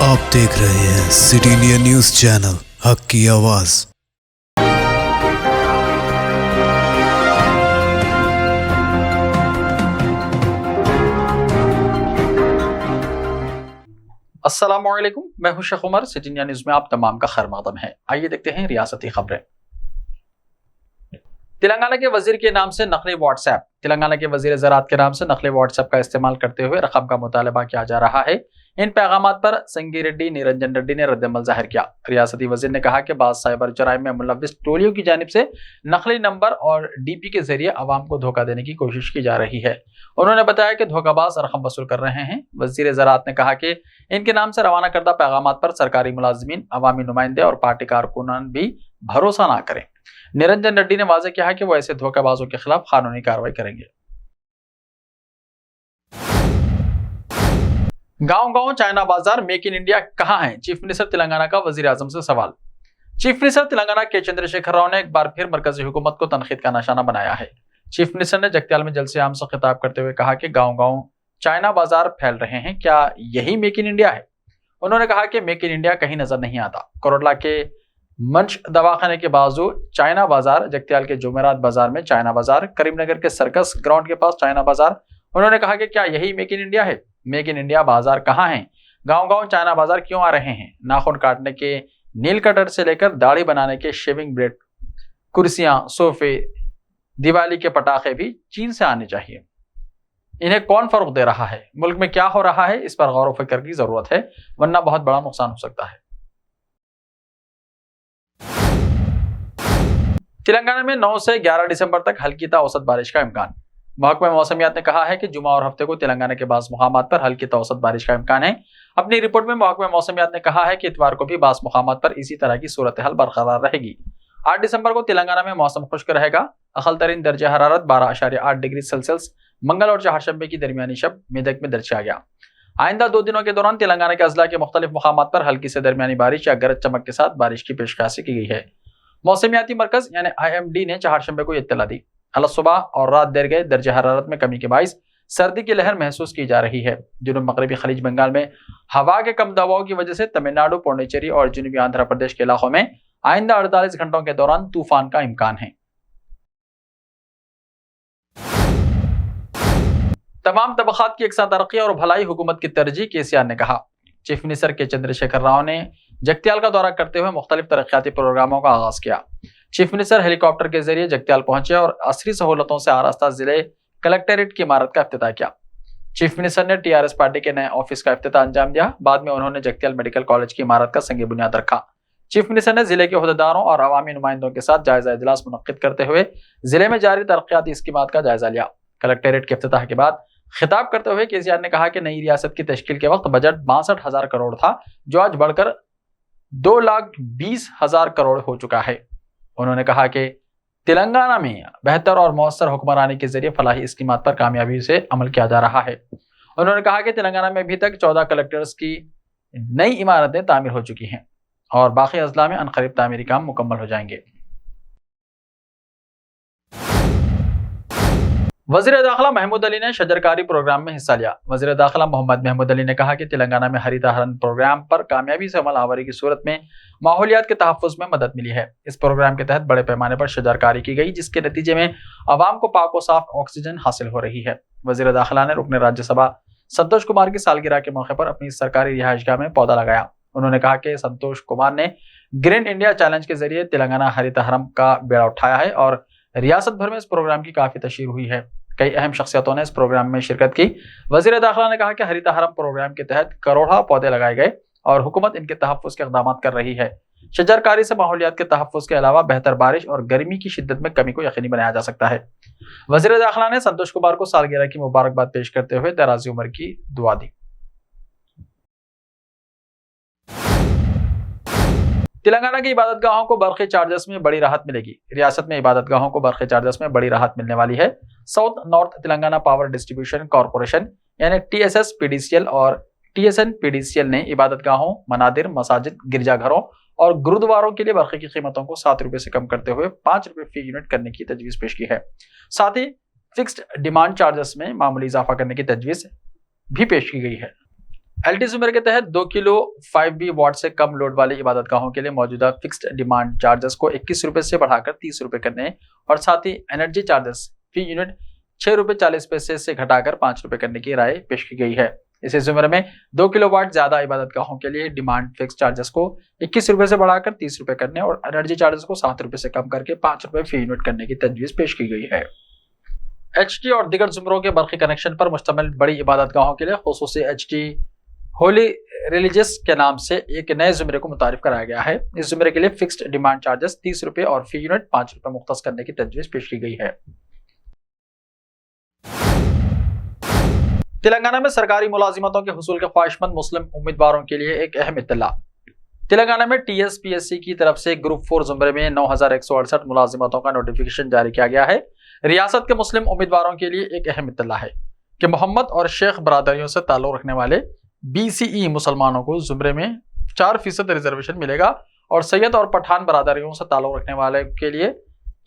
आप देख रहे हैं सिटी इंडिया न्यूज चैनल, हक की आवाज। अस्सलामुअलैकुम, मैं हूं Sheikh Umar. City India news में आप तमाम का खैर मकदम है। आइए देखते हैं रियासती खबरें। तेलंगाना के वजीर के नाम से नकली व्हाट्सएप। तेलंगाना के वजीर ज़राअत के नाम से नकली व्हाट्सएप का इस्तेमाल करते हुए रकम का मुतालबा किया जा रहा है। इन पैगामात पर संगी रेड्डी, निरंजन रेड्डी ने रद्दमल जाहिर किया। रियासती वजीर ने कहा कि बाद साइबर जराइम में मुलव्विस टोलियों की जानिब से नकली नंबर और डीपी के जरिए अवाम को धोखा देने की कोशिश की जा रही है। उन्होंने बताया कि धोखाबाज रकम वसूल कर रहे हैं। वजीर ज़राअत ने कहा कि इनके नाम से रवाना करदा पैगामात पर सरकारी मुलाजिमीन, अवामी नुमाइंदे और पार्टी कारकुनान भी भरोसा ना करें। निरंजन रेड्डी ने वाज़ेह किया कि वो ऐसे धोखेबाजों के खिलाफ कानूनी कार्रवाई करेंगे। गांव गांव चाइना बाजार, मेक इन इंडिया कहां है? चीफ मिनिस्टर तेलंगाना का वजीर आजम से सवाल। चीफ मिनिस्टर तेलंगाना के चंद्रशेखर राव ने एक बार फिर मरकजी हुकूमत को तनकीद का निशाना बनाया है। चीफ मिनिस्टर ने जगत्याल में जलसे आम से खिताब करते हुए कहा कि गांव गांव चाइना बाजार फैल रहे हैं, क्या यही मेक इन इंडिया है? उन्होंने कहा कि मेक इन इंडिया कहीं नजर नहीं आता। करोड़ला के मंच दवाखाने के बाजू चाइना बाजार, जगत्याल के जुमेरात बाजार में चाइना बाजार, करीमनगर के सर्कस ग्राउंड के पास चाइना बाजार। उन्होंने कहा कि क्या यही मेक इन इंडिया है? मेक इन इंडिया बाजार कहाँ है? गांव गांव चाइना बाजार क्यों आ रहे हैं? नाखून काटने के नील कटर से लेकर दाढ़ी बनाने के शेविंग ब्लेड, कुर्सियां, सोफे, दिवाली के पटाखे भी चीन से आने चाहिए। इन्हें कौन फरोग दे रहा है? मुल्क में क्या हो रहा है? इस पर गौर व फिक्र की जरूरत है, वरना बहुत बड़ा नुकसान हो सकता है। तेलंगाना में 9 से 11 दिसंबर तक हल्की ता औसत बारिश का इम्कान। महकमा मौसमियात ने कहा है कि जुमा और हफ्ते को तेलंगाना के बास मुकामात पर हल्की ता औसत बारिश का इम्कान है। अपनी रिपोर्ट में महकमा मौसमियात ने कहा है कि इतवार को भी बास मुकामात पर इसी तरह की सूरत हाल बरकरार रहेगी। 8 दिसंबर को तेलंगाना में मौसम खुश्क रहेगा। अकल तरीन दर्जा हरारत 12.8 डिग्री सेल्सियस मंगल और चारशंबे की दरमियानी शब मेदक में दर्ज किया गया। आइंदा 2 दिनों के दौरान तेलंगाना के अजला के मुख्तलिफ मुकामात पर हल्की से दरमियानी बारिश या गरज चमक के साथ बारिश की पेशकशी की गई है। मौसमियाती मरकज यानी IMD ने चारशंबे को इत्तला दी। अल सुबह और रात देर गए दर्जा हरारत में कमी के बाइस सर्दी की लहर महसूस की जा रही है। जुनूब मगरबी खलीज बंगाल में हवा के कम दबाव की वजह से तमिलनाडु, पौंडीचेरी और जनूबी आंध्र प्रदेश के इलाकों में आइंदा 48 घंटों के दौरान तूफान का इम्कान है। तमाम तबकात की एकसा तरक्की और भलाई हुकूमत की तरजीह, KCR ने कहा। चीफ मिनिस्टर के चंद्रशेखर राव ने जगत्याल का दौरा करते हुए मुख्तलिफ तरक्याती प्रोग्रामों का आगाज किया। चीफ मिनिस्टर हेलीकॉप्टर के जरिए जगत्याल पहुंचे और असरी सहूलतों से आरास्ता जिले कलेक्ट्रेट की इमारत का इफ्तिताह किया। चीफ मिनिस्टर ने TRS पार्टी के नए ऑफिस का इफ्तिताह अंजाम दिया। बाद में उन्होंने जगत्याल मेडिकल कॉलेज की इमारत का संग बुनियाद रखा। चीफ मिनिस्टर ने जिले के ओहदेदारों और अवामी नुमाइंदों के साथ जायजा इजलास मुनक्किद करते हुए जिले में जारी तरक्याती स्कीमात का जायजा लिया। कलेक्ट्रेट के इफ्तिताह के बाद खिताब करते हुए KCR ने कहा कि नई रियासत की तश्कील के वक्त बजट 62,000 करोड़ था, जो आज बढ़कर 2,20,000 करोड़ हो चुका है। उन्होंने कहा कि तेलंगाना में बेहतर और मौसर हुक्मरानी के जरिए फलाही स्कीमात पर कामयाबी से अमल किया जा रहा है। उन्होंने कहा कि तेलंगाना में अभी तक 14 कलेक्टर्स की नई इमारतें तामीर हो चुकी हैं और बाकी अजला में अनकरीब तामीरी काम मुकम्मल हो जाएंगे। वज़ीर दाखिला महमूद अली ने शजरकारी प्रोग्राम में हिस्सा लिया। वज़ीर दाखिला मोहम्मद महमूद अली ने कहा कि तेलंगाना में हरित हरण प्रोग्राम पर कामयाबी से अमल आवरी की सूरत में माहौलियात के तहफ़्फ़ुज़ में मदद मिली है। इस प्रोग्राम के तहत बड़े पैमाने पर शजरकारी की गई, जिसके नतीजे में आवाम को पाक और साफ ऑक्सीजन हासिल हो रही है। वज़ीर दाखिला ने रुकन राज्यसभा संतोष कुमार की सालगिरह के मौके पर अपनी सरकारी रिहाइशगाह में पौधा लगाया। उन्होंने कहा कि संतोष कुमार ने ग्रीन इंडिया चैलेंज के जरिए तेलंगाना हरित हरम का बेड़ा उठाया है और रियासत भर में इस प्रोग्राम की काफी तशहीर हुई है। कई अहम शख्सियतों ने इस प्रोग्राम में शिरकत की। वज़ीर दाखिला ने कहा कि हरित हरम प्रोग्राम के तहत करोड़ों पौधे लगाए गए और हुकूमत इनके तहफ़्फ़ुज़ के इक़दाम कर रही है। शजरकारी से माहौलियात के तहफ़्फ़ुज़ के अलावा बेहतर बारिश और गर्मी की शिद्दत में कमी को यकीनी बनाया जा सकता है। वज़ीर दाखिला ने संतोष कुमार को सालगिरह की मुबारकबाद पेश करते हुए दराज़ी उम्र की दुआ दी। तेलंगाना की इबादतगाहों को बरक़ी चार्जेस में बड़ी राहत मिलेगी। रियासत में इबादतगाहों को बरक़ी चार्जेस में बड़ी राहत मिलने वाली है। South north Telangana power distribution corporation यानी TSS PDCL और TSN PDCL ने इबादतगाहों, मनादिर, मसाजिद, गिरजाघरों और गुरुद्वारों के लिए बरक़ी की कीमतों को 7 रुपये से कम करते हुए 5 रुपये फी यूनिट करने की तजवीज़ पेश की है। साथ ही फिक्स्ड डिमांड चार्जेस में मामूली इजाफा करने की तजवीज़ भी पेश की गई है। LT जुमेरे के तहत 2 किलो 5B वाट से कम लोड वाली इबादतगाहों के लिए मौजूदा फिक्स्ड डिमांड चार्जेस को 21 रुपए से बढ़ाकर 30 रुपए करने और साथ ही एनर्जी चार्जेस फी यूनिट 6 रुपए 40 पैसे से घटाकर 5 रुपए करने की राय पेश की गई है। इसी जुमेरे में 2 किलोवाट ज्यादा इबादतगाहों के लिए डिमांड फिक्स चार्जेस को 21 रुपए से बढ़ाकर 30 रुपए करने और एनर्जी चार्जेस को 7 रुपए से कम करके 5 रुपए फी यूनिट करने की तजवीज पेश की गई है। HT और दीगर जुमरों के बरक़ी कनेक्शन पर मुश्तमिल बड़ी इबादतगाहों के लिए खुसूसी HT होली रिलीजियस के नाम से एक नए जुमरे को मुतारिफ कराया गया है। इस जुमरे के लिए फिक्स्ड डिमांड चार्जेस 30 रुपए और फी यूनिट 5 रुपए मुख्तस करने की तजवीज पेश की गई है। तेलंगाना में सरकारी मुलाजिमतों के हुसूल के ख्वाहिशमंद मुस्लिम उम्मीदवारों के लिए एक अहम इत्तला। तेलंगाना में TSPSC की तरफ से ग्रुप 4 जुमरे में 9168 मुलाजिमतों का नोटिफिकेशन जारी किया गया है। रियासत के मुस्लिम उम्मीदवारों के लिए एक अहम इत्तला है कि मोहम्मद और शेख बरादरियों से ताल्लुक रखने वाले BCE मुसलमानों को जुमरे में 4% रिजर्वेशन मिलेगा और सैयद और पठान बरादरियों से ताल्लुक रखने वाले के लिए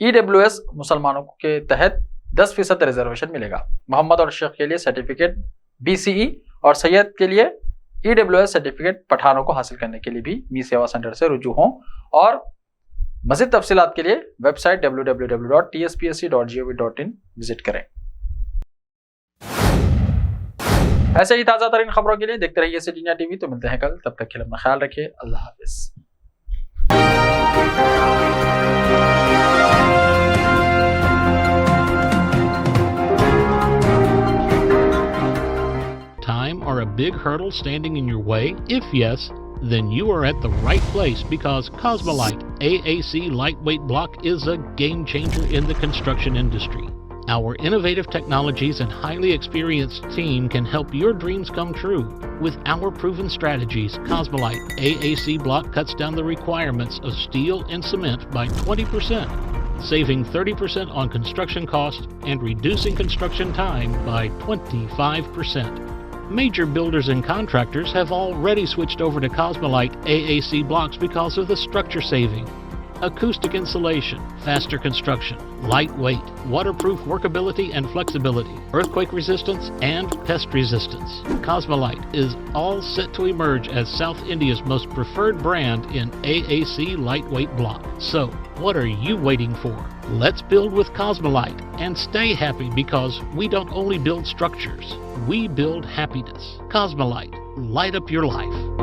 EWS मुसलमानों के तहत 10% रिजर्वेशन मिलेगा। मोहम्मद और शेख के लिए सर्टिफिकेट BCE और सैयद के लिए EWS सर्टिफिकेट पठानों को हासिल करने के लिए भी मी सेवा सेंटर से रुजू हों और मज़ीद तफसीलात के लिए वेबसाइट www.tspsc.gov.in विजिट करें। ऐसे ही ताज़ा तरीन खबरों के लिए देखते रहिए सिटी इंडिया टीवी। तो मिलते हैं कल, तब तक के लिए अपना ख्याल रखिए। अल्लाह हाफिज़। Time or a big hurdle standing in your way? If yes, then you are at the right place because Cosmolite AAC lightweight block is a game changer in the construction industry. Our innovative technologies and highly experienced team can help your dreams come true. With our proven strategies, Cosmolite AAC block cuts down the requirements of steel and cement by 20%, saving 30% on construction costs and reducing construction time by 25%. Major builders and contractors have already switched over to Cosmolite AAC blocks because of the structure saving. Acoustic insulation, faster construction, lightweight, waterproof workability and flexibility, earthquake resistance, and pest resistance. Cosmolite is all set to emerge as South India's most preferred brand in AAC lightweight block. So, what are you waiting for? Let's build with Cosmolite and stay happy because we don't only build structures, we build happiness. Cosmolite, light up your life.